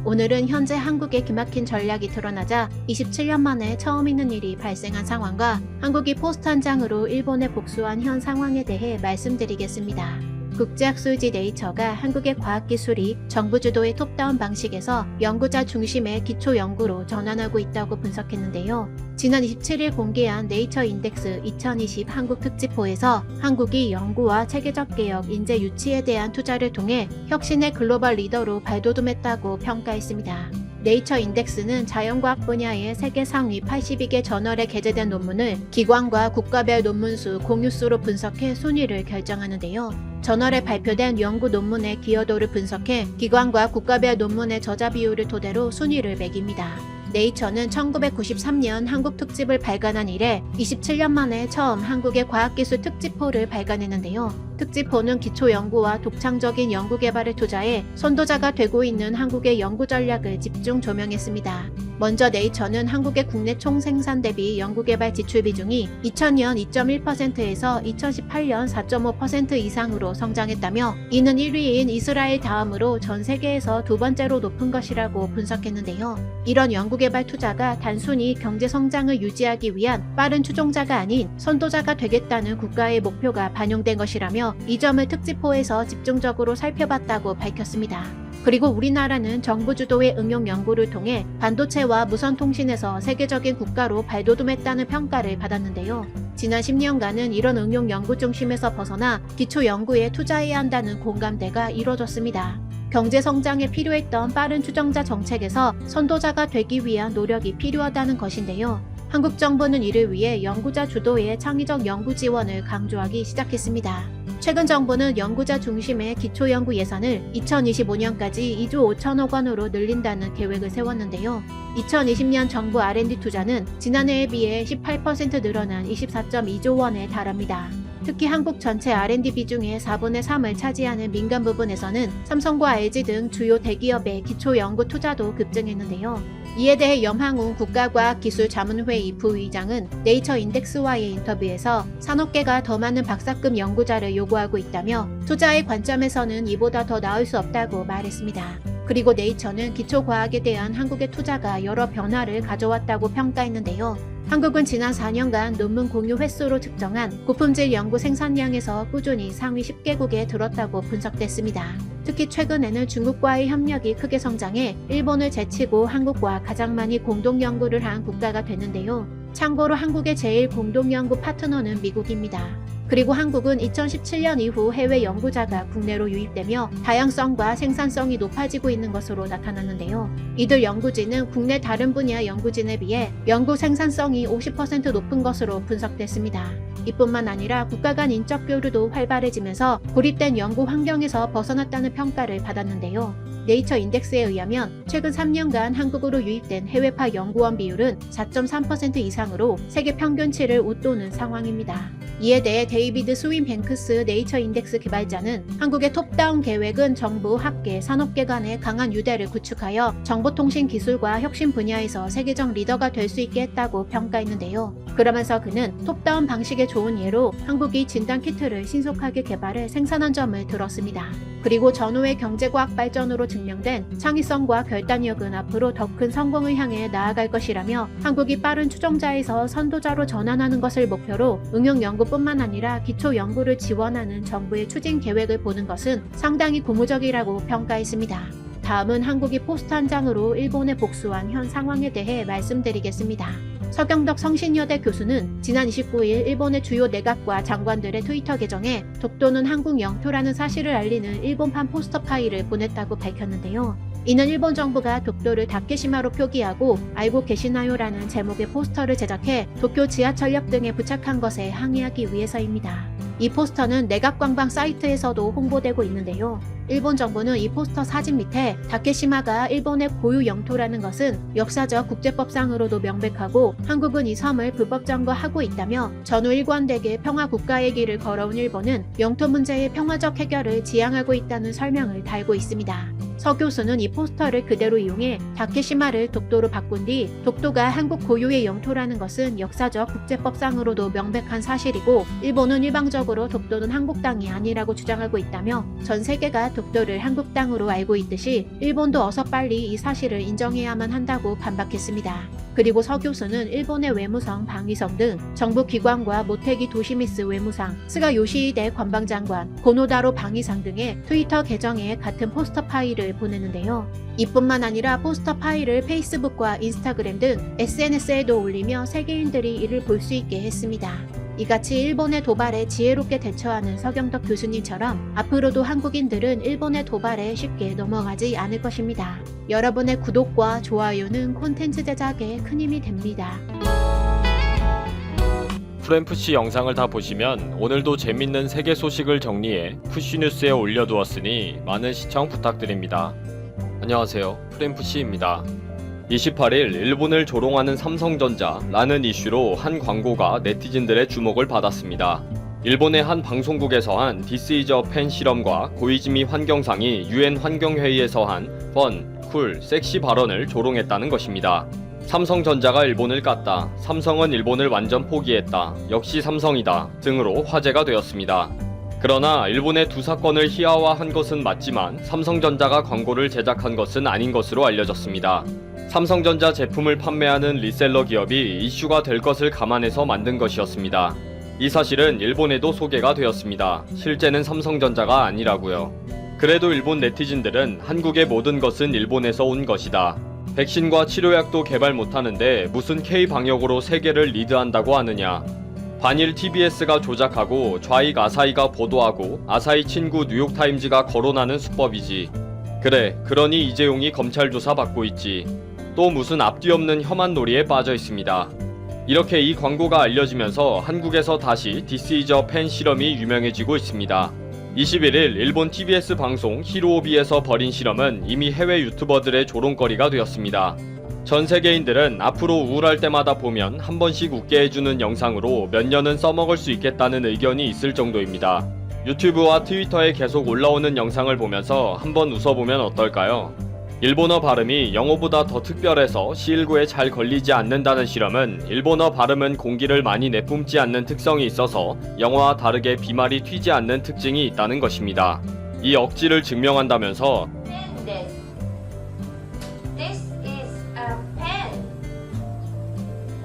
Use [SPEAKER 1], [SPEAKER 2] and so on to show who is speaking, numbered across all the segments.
[SPEAKER 1] 오늘은 현재 한국의 기막힌 전략이 드러나자 27년 만에 처음 있는 일이 발생한 상황과 한국이 포스트 한 장으로 일본에 복수한 현 상황에 대해 말씀드리겠습니다. 국제학술지 네이처가 한국의 과학기술이 정부 주도의 톱다운 방식에서 연구자 중심의 기초 연구로 전환하고 있다고 분석했는데요. 지난 27일 공개한 네이처 인덱스 2020 한국 특집호에서 한국이 연구와 체계적 개혁, 인재 유치에 대한 투자를 통해 혁신의 글로벌 리더로 발돋움했다고 평가했습니다. 네이처 인덱스는 자연과학 분야의 세계 상위 82개 저널에 게재된 논문을 기관과 국가별 논문수, 공유수로 분석해 순위를 결정하는데요. 저널에 발표된 연구 논문의 기여도를 분석해 기관과 국가별 논문의 저자 비율을 토대로 순위를 매깁니다. 네이처는 1993년 한국 특집을 발간한 이래 27년 만에 처음 한국의 과학기술 특집호를 발간했는데요. 특집호는 기초연구와 독창적인 연구개발을 투자해 선도자가 되고 있는 한국의 연구 전략을 집중 조명했습니다. 먼저 네이처는 한국의 국내 총생산 대비 연구개발 지출 비중이 2000년 2.1%에서 2018년 4.5% 이상으로 성장했다며 이는 1위인 이스라엘 다음으로 전 세계에서 두 번째로 높은 것이라고 분석했는데요. 이런 연구개발 투자가 단순히 경제성장을 유지하기 위한 빠른 추종자가 아닌 선도자가 되겠다는 국가의 목표가 반영된 것이라며 이 점을 특집호에서 집중적으로 살펴봤다고 밝혔습니다. 그리고 우리나라는 정부 주도의 응용 연구를 통해 반도체와 무선통신에서 세계적인 국가로 발돋움했다는 평가를 받았는데요. 지난 10년간은 이런 응용 연구 중심에서 벗어나 기초 연구에 투자해야 한다는 공감대가 이뤄졌습니다. 경제 성장에 필요했던 빠른 추종자 정책에서 선도자가 되기 위한 노력이 필요하다는 것인데요. 한국 정부는 이를 위해 연구자 주도의 창의적 연구 지원을 강조하기 시작했습니다. 최근 정부는 연구자 중심의 기초연구 예산을 2025년까지 2조 5천억 원으로 늘린다는 계획을 세웠는데요. 2020년 정부 R&D 투자는 지난해에 비해 18% 늘어난 24.2조 원에 달합니다. 특히 한국 전체 R&D 비중의 4분의 3을 차지하는 민간 부분에서는 삼성과 LG 등 주요 대기업의 기초연구 투자도 급증했는데요. 이에 대해 염항웅 국가과학기술자문회의 부의장은 네이처 인덱스와의 인터뷰에서 산업계가 더 많은 박사급 연구자를 요구하고 있다며 투자의 관점에서는 이보다 더 나을 수 없다고 말했습니다. 그리고 네이처는 기초과학에 대한 한국의 투자가 여러 변화를 가져왔다고 평가했는데요. 한국은 지난 4년간 논문 공유 횟수로 측정한 고품질 연구 생산량에서 꾸준히 상위 10개국에 들었다고 분석됐습니다. 특히 최근에는 중국과의 협력이 크게 성장해 일본을 제치고 한국과 가장 많이 공동연구를 한 국가가 됐는데요. 참고로 한국의 제일 공동연구 파트너는 미국입니다. 그리고 한국은 2017년 이후 해외 연구자가 국내로 유입되며 다양성과 생산성이 높아지고 있는 것으로 나타났는데요. 이들 연구진은 국내 다른 분야 연구진에 비해 연구 생산성이 50% 높은 것으로 분석됐습니다. 이뿐만 아니라 국가 간 인적 교류도 활발해지면서 고립된 연구 환경에서 벗어났다는 평가를 받았는데요. 네이처 인덱스에 의하면 최근 3년간 한국으로 유입된 해외파 연구원 비율은 4.3% 이상으로 세계 평균치를 웃도는 상황입니다. 이에 대해 데이비드 스윈뱅크스 네이처 인덱스 개발자는 한국의 톱다운 계획은 정부, 학계, 산업계 간의 강한 유대를 구축하여 정보통신 기술과 혁신 분야에서 세계적 리더가 될 수 있게 했다고 평가했는데요. 그러면서 그는 톱다운 방식의 좋은 예로 한국이 진단키트를 신속하게 개발해 생산한 점을 들었습니다. 그리고 전후의 경제과학 발전으로 증명된 창의성과 결단력은 앞으로 더 큰 성공을 향해 나아갈 것이라며 한국이 빠른 추종자에서 선도자로 전환하는 것을 목표로 응용 연구뿐만 아니라 기초 연구를 지원하는 정부의 추진 계획을 보는 것은 상당히 고무적이라고 평가했습니다. 다음은 한국이 포스트 한 장으로 일본에 복수한 현 상황에 대해 말씀드리겠습니다. 서경덕 성신여대 교수는 지난 29일 일본의 주요 내각과 장관들의 트위터 계정에 독도는 한국 영토라는 사실을 알리는 일본판 포스터 파일을 보냈다고 밝혔는데요. 이는 일본 정부가 독도를 다케시마로 표기하고 알고 계시나요라는 제목의 포스터를 제작해 도쿄 지하철역 등에 부착한 것에 항의하기 위해서입니다. 이 포스터는 내각관방 사이트에서도 홍보되고 있는데요. 일본 정부는 이 포스터 사진 밑에 다케시마가 일본의 고유 영토라는 것은 역사적 국제법상으로도 명백하고 한국은 이 섬을 불법 점거하고 있다며 전후 일관되게 평화 국가의 길을 걸어온 일본은 영토 문제의 평화적 해결을 지향하고 있다는 설명을 달고 있습니다. 서 교수는 이 포스터를 그대로 이용해 다케시마를 독도로 바꾼 뒤 독도가 한국 고유의 영토라는 것은 역사적 국제법상으로도 명백한 사실이고 일본은 일방적으로 독도는 한국 땅이 아니라고 주장하고 있다며 전 세계가 독도를 한국 땅으로 알고 있듯이 일본도 어서 빨리 이 사실을 인정해야만 한다고 반박했습니다. 그리고 서 교수는 일본의 외무성 방위성 등 정부 기관과 모테기 도시미스 외무상, 스가 요시히데 관방장관, 고노다로 방위상 등의 트위터 계정에 같은 포스터 파일을 보냈는데요. 이뿐만 아니라 포스터 파일을 페이스북과 인스타그램 등 SNS에도 올리며 세계인들이 이를 볼 수 있게 했습니다. 이같이 일본의 도발에 지혜롭게 대처하는 서경덕 교수님처럼 앞으로도 한국인들은 일본의 도발에 쉽게 넘어가지 않을 것입니다. 여러분의 구독과 좋아요는 콘텐츠 제작에 큰 힘이 됩니다.
[SPEAKER 2] 프렘프씨 영상을 다 보시면 오늘도 재밌는 세계 소식을 정리해 푸쉬뉴스에 올려두었으니 많은 시청 부탁드립니다. 안녕하세요, 프렘프씨입니다. 28일 일본을 조롱하는 삼성전자라는 이슈로 한 광고가 네티즌들의 주목을 받았습니다. 일본의 한 방송국에서 한 This is a pen 실험과 고이즈미 환경상이 UN 환경회의에서 한 펀, 쿨, 섹시 발언을 조롱했다는 것입니다. 삼성전자가 일본을 깠다, 삼성은 일본을 완전 포기했다, 역시 삼성이다 등으로 화제가 되었습니다. 그러나 일본의 두 사건을 희화화한 것은 맞지만 삼성전자가 광고를 제작한 것은 아닌 것으로 알려졌습니다. 삼성전자 제품을 판매하는 리셀러 기업이 이슈가 될 것을 감안해서 만든 것이었습니다. 이 사실은 일본에도 소개가 되었습니다. 실제는 삼성전자가 아니라고요. 그래도 일본 네티즌들은 한국의 모든 것은 일본에서 온 것이다. 백신과 치료약도 개발 못하는데 무슨 K방역으로 세계를 리드한다고 하느냐. 반일 TBS가 조작하고 좌익 아사히가 보도하고 아사히 친구 뉴욕타임즈가 거론하는 수법이지. 그래, 그러니 이재용이 검찰 조사 받고 있지. 또 무슨 앞뒤 없는 혐한 놀이에 빠져 있습니다. 이렇게 이 광고가 알려지면서 한국에서 다시 This is a pen 실험이 유명해지고 있습니다. 21일 일본 TBS 방송 히로오비에서 벌인 실험은 이미 해외 유튜버들의 조롱거리가 되었습니다. 전 세계인들은 앞으로 우울할 때마다 보면 한 번씩 웃게 해주는 영상으로 몇 년은 써먹을 수 있겠다는 의견이 있을 정도입니다. 유튜브와 트위터에 계속 올라오는 영상을 보면서 한번 웃어보면 어떨까요? 일본어 발음이 영어보다 더 특별해서 C19에 잘 걸리지 않는다는 실험은 일본어 발음은 공기를 많이 내뿜지 않는 특성이 있어서 영어와 다르게 비말이 튀지 않는 특징이 있다는 것입니다. 이 억지를 증명한다면서
[SPEAKER 3] This is a pen.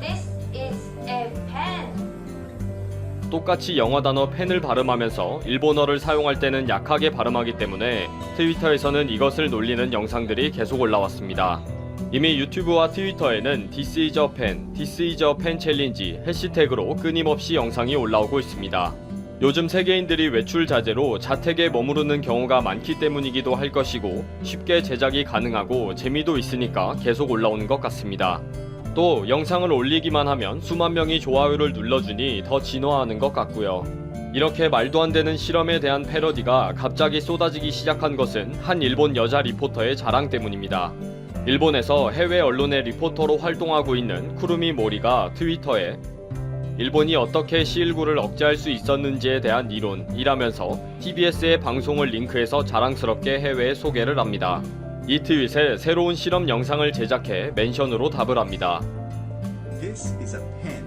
[SPEAKER 3] This is a pen.
[SPEAKER 2] 똑같이 영어 단어 펜을 발음하면서 일본어를 사용할 때는 약하게 발음하기 때문에 트위터에서는 이것을 놀리는 영상들이 계속 올라왔습니다. 이미 유튜브와 트위터에는 This is a pen, This is a pen 챌린지 해시태그로 끊임없이 영상이 올라오고 있습니다. 요즘 세계인들이 외출 자제로 자택에 머무르는 경우가 많기 때문이기도 할 것이고 쉽게 제작이 가능하고 재미도 있으니까 계속 올라오는 것 같습니다. 또 영상을 올리기만 하면 수만 명이 좋아요를 눌러주니 더 진화하는 것 같고요. 이렇게 말도 안 되는 실험에 대한 패러디가 갑자기 쏟아지기 시작한 것은 한 일본 여자 리포터의 자랑 때문입니다. 일본에서 해외 언론의 리포터로 활동하고 있는 쿠루미 모리가 트위터에 일본이 어떻게 C19를 억제할 수 있었는지에 대한 이론이라면서 TBS의 방송을 링크해서 자랑스럽게 해외에 소개를 합니다. 이 트윗에 새로운 실험 영상을 제작해 멘션으로 답을 합니다.
[SPEAKER 4] This is a pen.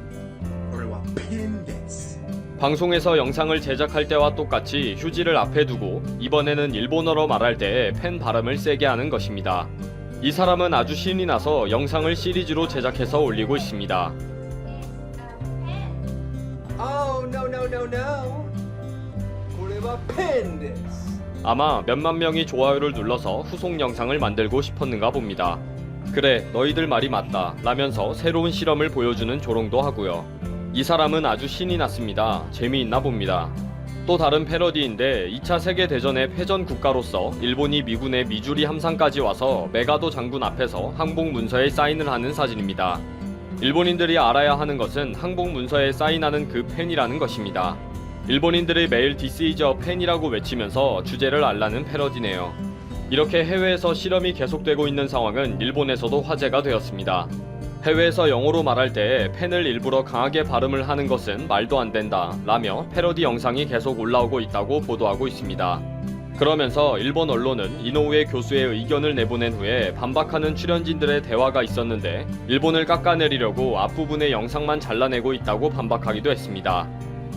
[SPEAKER 4] これはペンです.
[SPEAKER 2] 방송에서 영상을 제작할 때와 똑같이 휴지를 앞에 두고 이번에는 일본어로 말할 때 펜 발음을 세게 하는 것입니다. 이 사람은 아주 신이 나서 영상을 시리즈로 제작해서 올리고 있습니다.
[SPEAKER 5] Oh, no, no, no, no. これはペンです.
[SPEAKER 2] 아마 몇만 명이 좋아요를 눌러서 후속 영상을 만들고 싶었는가 봅니다. 그래, 너희들 말이 맞다 라면서 새로운 실험을 보여주는 조롱도 하고요. 이 사람은 아주 신이 났습니다. 재미있나 봅니다. 또 다른 패러디인데 2차 세계대전의 패전 국가로서 일본이 미군의 미주리 함상까지 와서 메가도 장군 앞에서 항복 문서에 사인을 하는 사진입니다. 일본인들이 알아야 하는 것은 항복 문서에 사인하는 그 펜이라는 것입니다. 일본인들이 매일 This is a pen이라고 외치면서 주제를 알라는 패러디네요. 이렇게 해외에서 실험이 계속되고 있는 상황은 일본에서도 화제가 되었습니다. 해외에서 영어로 말할 때 펜을 일부러 강하게 발음을 하는 것은 말도 안 된다 라며 패러디 영상이 계속 올라오고 있다고 보도하고 있습니다. 그러면서 일본 언론은 이노우에 교수의 의견을 내보낸 후에 반박하는 출연진들의 대화가 있었는데 일본을 깎아내리려고 앞부분의 영상만 잘라내고 있다고 반박하기도 했습니다.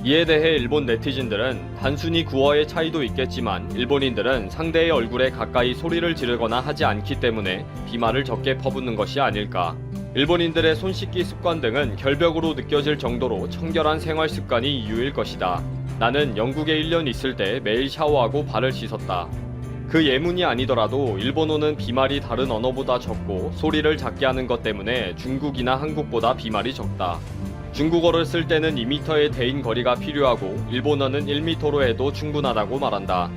[SPEAKER 2] 이에 대해 일본 네티즌들은 단순히 구어의 차이도 있겠지만 일본인들은 상대의 얼굴에 가까이 소리를 지르거나 하지 않기 때문에 비말을 적게 퍼붓는 것이 아닐까. 일본인들의 손 씻기 습관 등은 결벽으로 느껴질 정도로 청결한 생활 습관이 이유일 것이다. 나는 영국에 1년 있을 때 매일 샤워하고 발을 씻었다. 그 예문이 아니더라도 일본어는 비말이 다른 언어보다 적고 소리를 작게 하는 것 때문에 중국이나 한국보다 비말이 적다. 중국어를 쓸 때는 2m의 대인 거리가 필요하고 일본어는 1m로 해도 충분하다고 말한다.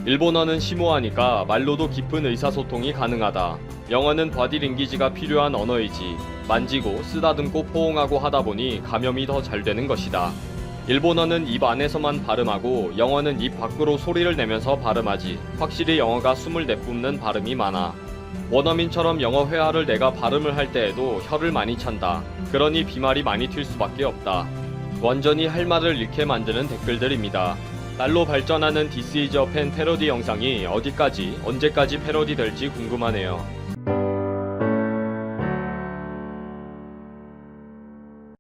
[SPEAKER 2] 일본어는 심오하니까 말로도 깊은 의사소통이 가능하다. 영어는 바디랭귀지가 필요한 언어이지. 만지고 쓰다듬고 포옹하고 하다 보니 감염이 더 잘 되는 것이다. 일본어는 입 안에서만 발음하고 영어는 입 밖으로 소리를 내면서 발음하지. 확실히 영어가 숨을 내뿜는 발음이 많아. 원어민처럼 영어 회화를 내가 발음을 할 때에도 혀를 많이 찬다. 그러니 비말이 많이 튈 수밖에 없다. 완전히 할 말을 잃게 만드는 댓글들입니다. 날로 발전하는 This is a Pen 패러디 영상이 어디까지 언제까지 패러디 될지 궁금하네요.